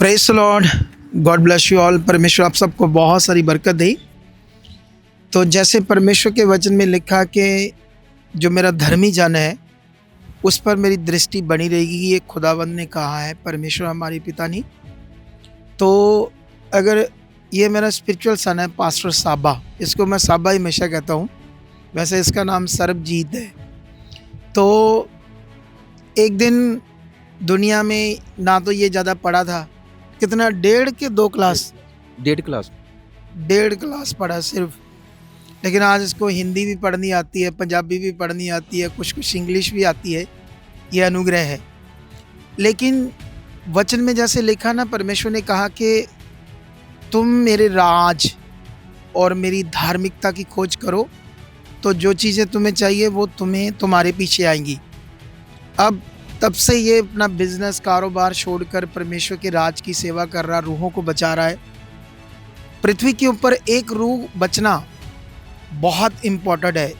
Praise the Lord. God bless you all. परमेश्वर आप सबको बहुत सारी बरकत दे। तो जैसे परमेश्वर के वचन में लिखा कि जो मेरा धर्मी जन है उस पर मेरी दृष्टि बनी रहेगी, ये खुदावंद ने कहा है, परमेश्वर हमारे पिता ने। तो अगर ये मेरा स्पिरिचुअल सन है पास्टर साबा, इसको मैं साबा ही हमेशा कहता हूँ, वैसे इसका नाम सरबजीत है। तो एक दिन दुनिया में ना तो ये ज़्यादा पढ़ा था, कितना 1.5 के 2 क्लास, 1.5 क्लास पढ़ा सिर्फ, लेकिन आज इसको हिंदी भी पढ़नी आती है, पंजाबी भी पढ़नी आती है, कुछ कुछ इंग्लिश भी आती है। ये अनुग्रह है। लेकिन वचन में जैसे लिखा ना, परमेश्वर ने कहा कि तुम मेरे राज और मेरी धार्मिकता की खोज करो तो जो चीज़ें तुम्हें चाहिए वो तुम्हारे पीछे आएंगी। अब तब से ये अपना बिजनेस कारोबार छोड़कर परमेश्वर के राज की सेवा कर रहा, रूहों को बचा रहा है। पृथ्वी के ऊपर एक रूह बचना बहुत इम्पोर्टेंट है।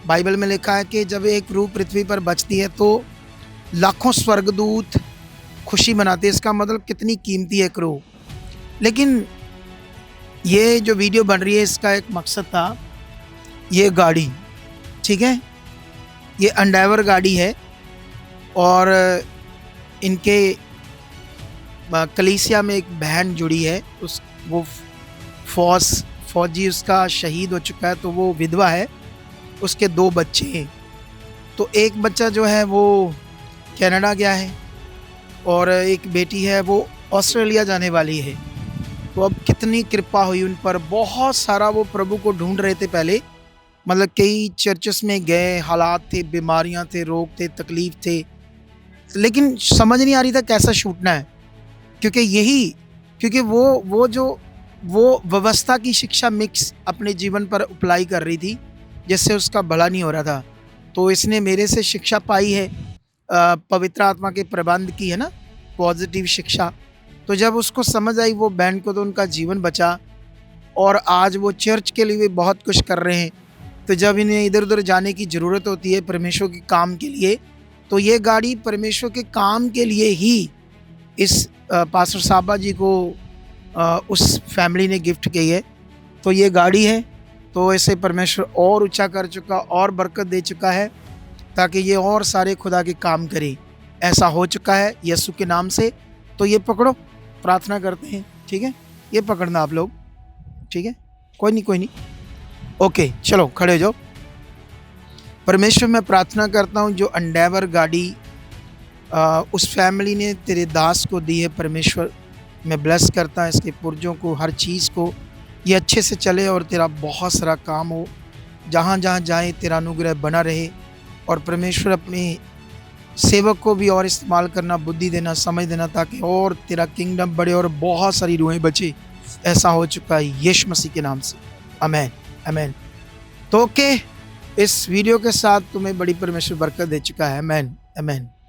बाइबल में लिखा है कि जब एक रूह पृथ्वी पर बचती है तो लाखों स्वर्गदूत खुशी मनाते हैं। इसका मतलब कितनी कीमती है एक रूह। लेकिन ये जो वीडियो बन रही है इसका एक मकसद था, ये गाड़ी, ठीक है, ये एंडेवर गाड़ी है और इनके कलीसिया में एक बहन जुड़ी है, वो फौजी उसका शहीद हो चुका है, तो वो विधवा है। उसके 2 बच्चे हैं। तो एक बच्चा जो है वो कनाडा गया है और एक बेटी है वो ऑस्ट्रेलिया जाने वाली है। तो अब कितनी कृपा हुई उन पर, बहुत सारा वो प्रभु को ढूंढ रहे थे पहले, मतलब कई चर्चेस में गए, हालात थे, बीमारियां थे, रोग थे, तकलीफ थे, लेकिन समझ नहीं आ रही था कैसा छूटना है। क्योंकि वो व्यवस्था की शिक्षा मिक्स अपने जीवन पर अप्लाई कर रही थी, जिससे उसका भला नहीं हो रहा था। तो इसने मेरे से शिक्षा पाई है, पवित्र आत्मा के प्रबंध की है ना, पॉजिटिव शिक्षा। तो जब उसको समझ आई वो बहन को, तो उनका जीवन बचा और आज वो चर्च के लिए भी बहुत कुछ कर रहे हैं। तो जब इन्हें इधर उधर जाने की ज़रूरत होती है परमेश्वर के काम के लिए, तो ये गाड़ी परमेश्वर के काम के लिए ही इस पास्टर साहबा जी को उस फैमिली ने गिफ्ट की है। तो ये गाड़ी है, तो ऐसे परमेश्वर और ऊंचा कर चुका और बरकत दे चुका है ताकि ये और सारे खुदा के काम करे। ऐसा हो चुका है यीशु के नाम से। तो ये पकड़ो, प्रार्थना करते हैं, ठीक है, ये पकड़ना आप लोग, ठीक है, कोई नहीं, ओके, चलो खड़े हो जाओ। परमेश्वर मैं प्रार्थना करता हूँ जो एंडेवर गाड़ी उस फैमिली ने तेरे दास को दी है, परमेश्वर मैं ब्लेस करता है इसके पुर्जों को, हर चीज़ को, ये अच्छे से चले और तेरा बहुत सारा काम हो, जहाँ जहाँ जाए तेरा अनुग्रह बना रहे। और परमेश्वर अपने सेवक को भी और इस्तेमाल करना, बुद्धि देना, समझ देना, ताकि और तेरा किंगडम बढ़े और बहुत सारी रूहें बचे। ऐसा हो चुका है यीशु मसीह के नाम से, आमेन आमेन। तो ओके, इस वीडियो के साथ तुम्हें बड़ी परमेश्वर बरकत दे चुका है, आमेन आमेन।